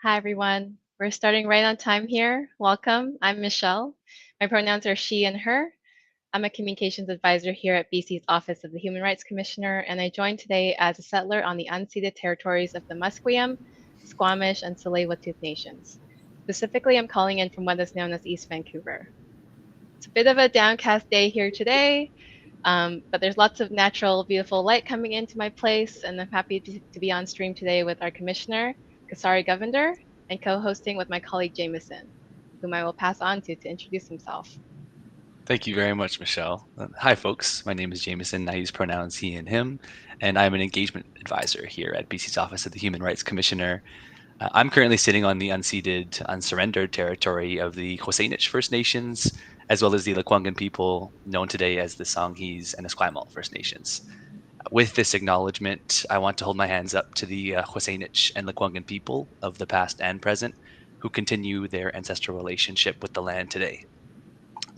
Hi, everyone. We're starting right on time here. Welcome. I'm Michelle. My pronouns are she and her. I'm a communications advisor here at BC's Office of the Human Rights Commissioner, and I joined today as a settler on the unceded territories of the Musqueam, Squamish, and Tsleil-Waututh Nations. Specifically, I'm calling in from what is known as East Vancouver. It's a bit of a downcast day here today, but there's lots of natural, beautiful light coming into my place, and I'm happy to be on stream today with our commissioner, Kasari Govender, and co-hosting with my colleague Jameson, whom I will pass on to introduce himself. Thank you very much, Michelle. Hi, folks. My name is Jameson. I use pronouns he and him, and I'm an engagement advisor here at BC's Office of the Human Rights Commissioner. I'm currently sitting on the unceded, unsurrendered territory of the Huaseinich First Nations, as well as the Lekwungen people, known today as the Songhees and Esquimalt First Nations. With this acknowledgement, I want to hold my hands up to the Huaseinich and Lekwungen people of the past and present who continue their ancestral relationship with the land today.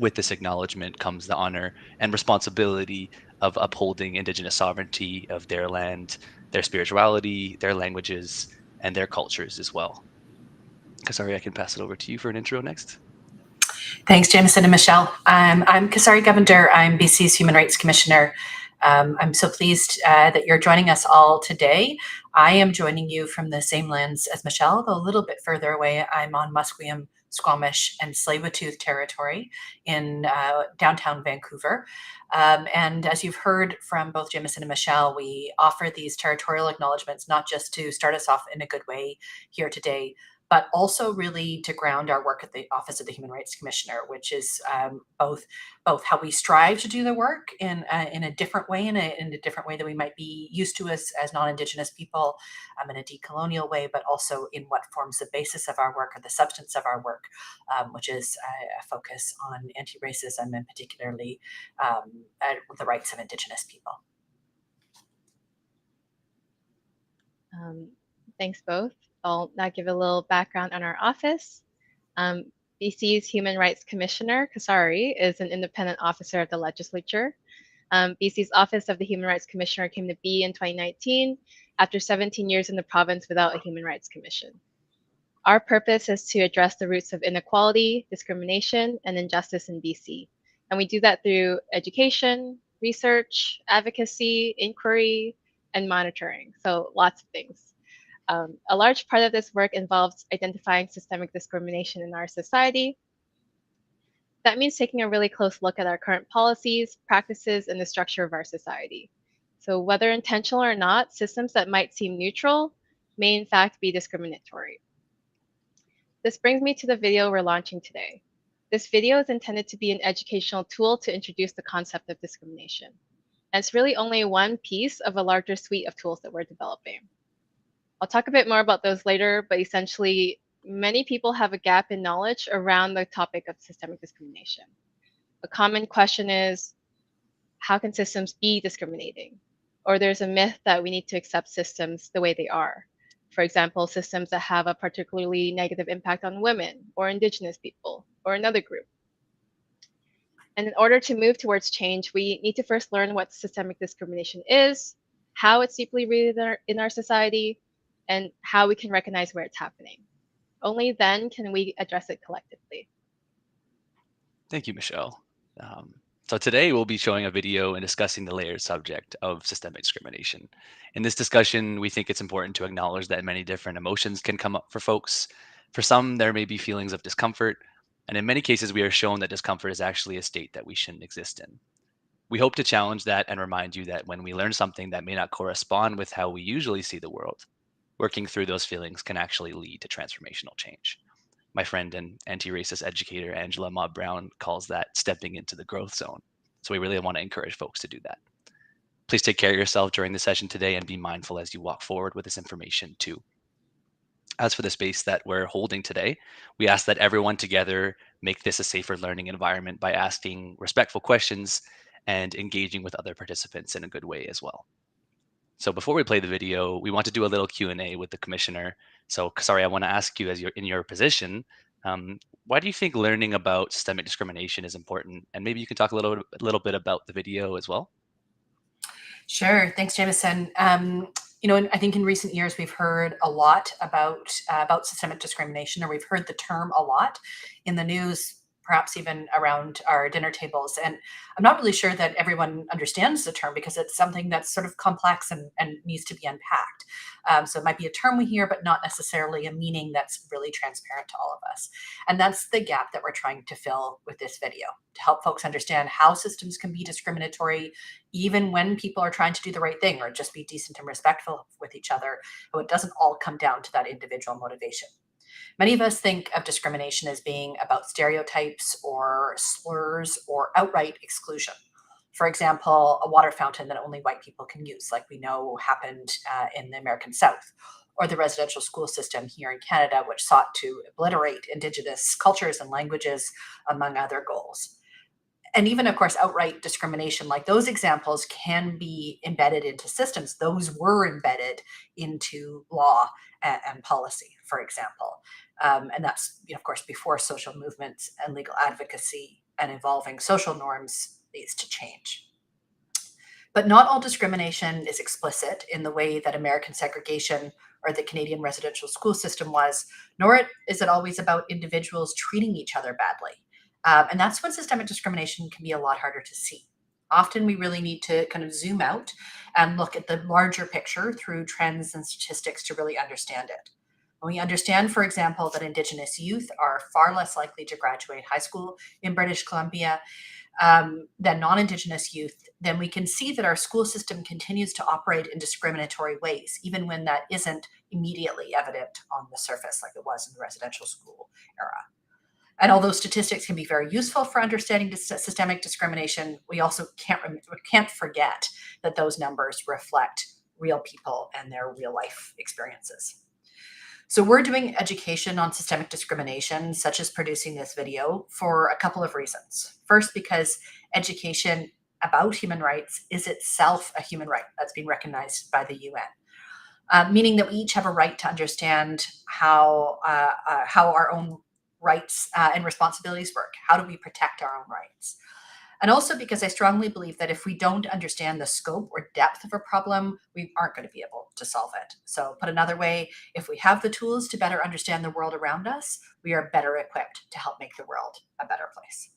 With this acknowledgement comes the honor and responsibility of upholding Indigenous sovereignty of their land, their spirituality, their languages, and their cultures as well. Kasari, I can pass it over to you for an intro next. Thanks, Jameson and Michelle. I'm Kasari Govender. I'm BC's Human Rights Commissioner. I'm so pleased that you're joining us all today. I am joining you from the same lands as Michelle, though a little bit further away. I'm on Musqueam, Squamish, and Tsleil-Waututh territory in downtown Vancouver. And as you've heard from both Jameson and Michelle, we offer these territorial acknowledgements not just to start us off in a good way here today, but also really to ground our work at the Office of the Human Rights Commissioner, which is both how we strive to do the work in a different way, in a different way that we might be used to as non-Indigenous people, in a decolonial way, but also in what forms the basis of our work or the substance of our work, which is a focus on anti-racism and particularly the rights of Indigenous people. Thanks both. I'll now give a little background on our office. BC's Human Rights Commissioner, Kasari, is an independent officer of the legislature. BC's Office of the Human Rights Commissioner came to be in 2019 after 17 years in the province without a Human Rights Commission. Our purpose is to address the roots of inequality, discrimination, and injustice in BC. And we do that through education, research, advocacy, inquiry, and monitoring. So lots of things. A large part of this work involves identifying systemic discrimination in our society. That means taking a really close look at our current policies, practices, and the structure of our society. So whether intentional or not, systems that might seem neutral may in fact be discriminatory. This brings me to the video we're launching today. This video is intended to be an educational tool to introduce the concept of discrimination. And it's really only one piece of a larger suite of tools that we're developing. I'll talk a bit more about those later, but essentially, many people have a gap in knowledge around the topic of systemic discrimination. A common question is, how can systems be discriminating? Or there's a myth that we need to accept systems the way they are. For example, systems that have a particularly negative impact on women or Indigenous people or another group. And in order to move towards change, we need to first learn what systemic discrimination is, how it's deeply rooted in our society, and how we can recognize where it's happening. Only then can we address it collectively. Thank you, Michelle. So today we'll be showing a video and discussing the layered subject of systemic discrimination. In this discussion, we think it's important to acknowledge that many different emotions can come up for folks. For some, there may be feelings of discomfort, and in many cases, we are shown that discomfort is actually a state that we shouldn't exist in. We hope to challenge that and remind you that when we learn something that may not correspond with how we usually see the world, working through those feelings can actually lead to transformational change. My friend and anti-racist educator Angela Mob Brown calls that stepping into the growth zone. So we really want to encourage folks to do that. Please take care of yourself during the session today and be mindful as you walk forward with this information too. As for the space that we're holding today, we ask that everyone together make this a safer learning environment by asking respectful questions and engaging with other participants in a good way as well. So before we play the video, we want to do a little Q&A with the commissioner. So sorry, I want to ask you, as you're in your position, why do you think learning about systemic discrimination is important? And maybe you can talk a little bit about the video as well. Sure. Thanks, Jameson. And I think in recent years we've heard a lot about systemic discrimination, or we've heard the term a lot in the news, perhaps even around our dinner tables. And I'm not really sure that everyone understands the term because it's something that's sort of complex and needs to be unpacked. So it might be a term we hear, but not necessarily a meaning that's really transparent to all of us. And that's the gap that we're trying to fill with this video, to help folks understand how systems can be discriminatory, even when people are trying to do the right thing or just be decent and respectful with each other. So it doesn't all come down to that individual motivation. Many of us think of discrimination as being about stereotypes or slurs or outright exclusion. For example, a water fountain that only white people can use, like we know happened in the American South, or the residential school system here in Canada, which sought to obliterate Indigenous cultures and languages, among other goals. And even, of course, outright discrimination, like those examples, can be embedded into systems. Those were embedded into law and policy, for example. And that's, of course, before social movements and legal advocacy and evolving social norms needs to change. But not all discrimination is explicit in the way that American segregation or the Canadian residential school system was, nor is it always about individuals treating each other badly. And that's when systemic discrimination can be a lot harder to see. Often we really need to kind of zoom out and look at the larger picture through trends and statistics to really understand it. When we understand, for example, that Indigenous youth are far less likely to graduate high school in British Columbia than non-Indigenous youth, then we can see that our school system continues to operate in discriminatory ways, even when that isn't immediately evident on the surface like it was in the residential school era. And although statistics can be very useful for understanding systemic discrimination, we also can't forget that those numbers reflect real people and their real life experiences. So we're doing education on systemic discrimination, such as producing this video, for a couple of reasons. First, because education about human rights is itself a human right that's being recognized by the UN, meaning that we each have a right to understand how our own rights and responsibilities work. How do we protect our own rights? And also because I strongly believe that if we don't understand the scope or depth of a problem, we aren't going to be able to solve it. So put another way, if we have the tools to better understand the world around us, we are better equipped to help make the world a better place.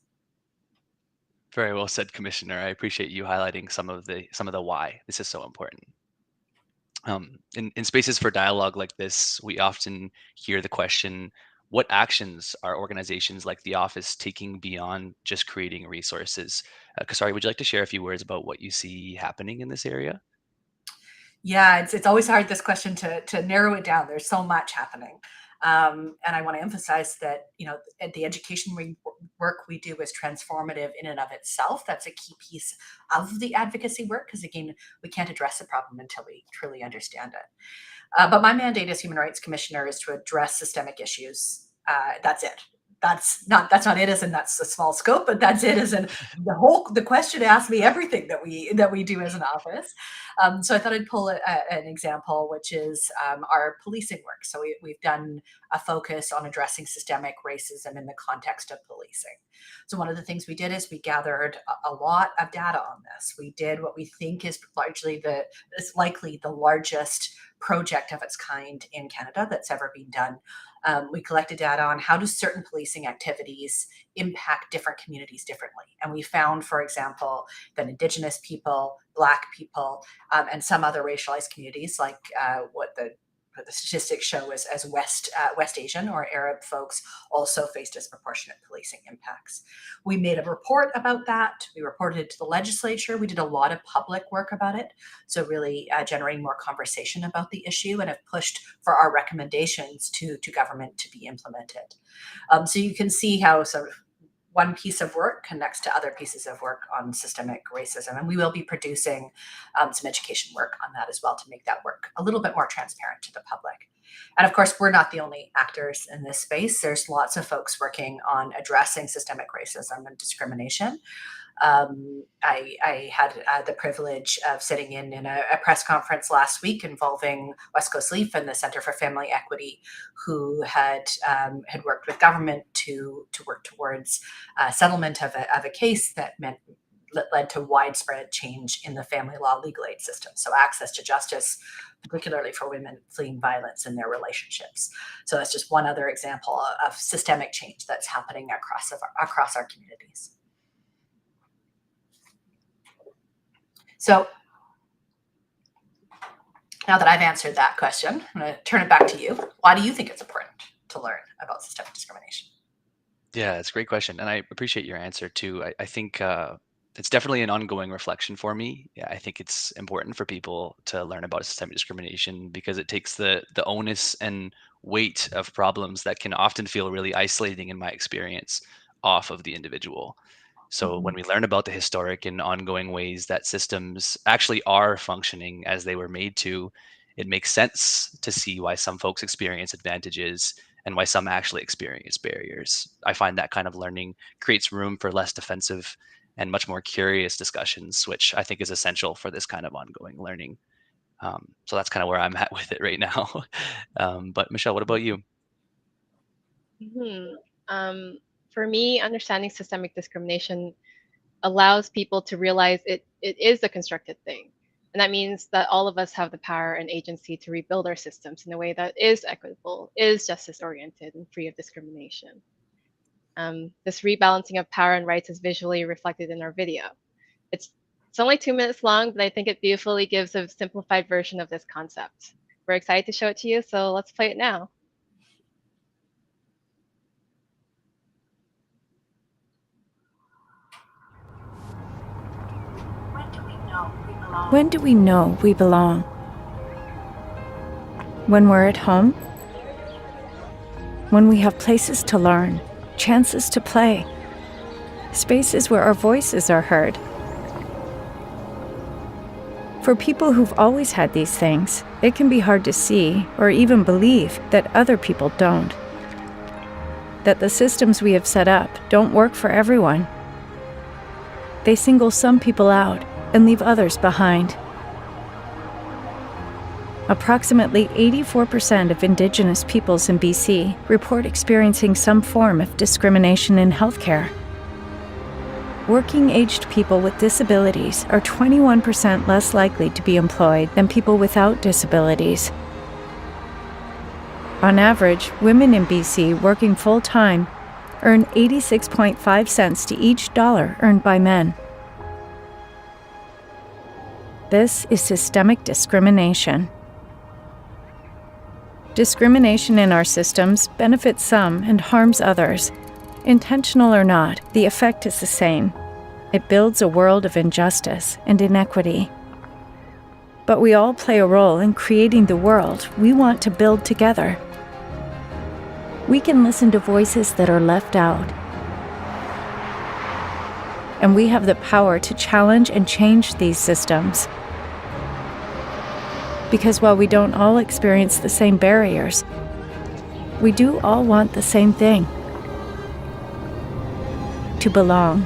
Very well said, Commissioner. I appreciate you highlighting some of the why this is so important. In spaces for dialogue like this, we often hear the question, what actions are organizations like the office taking beyond just creating resources? Kasari, would you like to share a few words about what you see happening in this area? Yeah, it's always hard, this question, to narrow it down. There's so much happening. And I want to emphasize that, the education work we do is transformative in and of itself. That's a key piece of the advocacy work, because again, we can't address the problem until we truly understand it. But my mandate as Human Rights Commissioner is to address systemic issues. That's it. That's not it as in that's a small scope, but that's it as in the question asks me everything that we do as an office. So I thought I'd pull an example, which is our policing work. So we've done a focus on addressing systemic racism in the context of policing. So one of the things we did is we gathered a lot of data on this. We did what we think is likely the largest project of its kind in Canada that's ever been done. We collected data on how do certain policing activities impact different communities differently. And we found, for example, that Indigenous people, Black people, and some other racialized communities, like what the statistics show as West Asian or Arab folks, also face disproportionate policing impacts. We made a report about that. We reported it to the legislature. We did a lot of public work about it. So really generating more conversation about the issue, and have pushed for our recommendations to government to be implemented. So you can see how sort of one piece of work connects to other pieces of work on systemic racism. And we will be producing some education work on that as well to make that work a little bit more transparent to the public. And of course, we're not the only actors in this space. There's lots of folks working on addressing systemic racism and discrimination. I had the privilege of sitting in a press conference last week involving West Coast Leaf and the Center for Family Equity, who had worked with government to work towards settlement of a case that meant led to widespread change in the family law legal aid system. So access to justice, particularly for women fleeing violence in their relationships. So that's just one other example of systemic change that's happening across our communities. So now that I've answered that question, I'm going to turn it back to you. Why do you think it's important to learn about systemic discrimination? Yeah, it's a great question, and I appreciate your answer too. I think it's definitely an ongoing reflection for me. Yeah, I think it's important for people to learn about systemic discrimination because it takes the onus and weight of problems that can often feel really isolating in my experience off of the individual. So when we learn about the historic and ongoing ways that systems actually are functioning as they were made to, it makes sense to see why some folks experience advantages and why some actually experience barriers. I find that kind of learning creates room for less defensive and much more curious discussions, which I think is essential for this kind of ongoing learning. So that's kind of where I'm at with it right now. But Michelle, what about you? Mhm. For me, understanding systemic discrimination allows people to realize it is a constructed thing. And that means that all of us have the power and agency to rebuild our systems in a way that is equitable, is justice oriented, and free of discrimination. This rebalancing of power and rights is visually reflected in our video. It's only 2 minutes long, but I think it beautifully gives a simplified version of this concept. We're excited to show it to you, so let's play it now. When do we know we belong? When we're at home? When we have places to learn, chances to play, spaces where our voices are heard. For people who've always had these things, it can be hard to see or even believe that other people don't. That the systems we have set up don't work for everyone. They single some people out and leave others behind. Approximately 84% of Indigenous peoples in BC report experiencing some form of discrimination in healthcare. Working-aged people with disabilities are 21% less likely to be employed than people without disabilities. On average, women in BC working full-time earn 86.5 cents to each dollar earned by men. This is systemic discrimination. Discrimination in our systems benefits some and harms others. Intentional or not, the effect is the same. It builds a world of injustice and inequity. But we all play a role in creating the world we want to build together. We can listen to voices that are left out. And we have the power to challenge and change these systems. Because while we don't all experience the same barriers, we do all want the same thing: to belong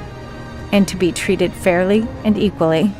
and to be treated fairly and equally.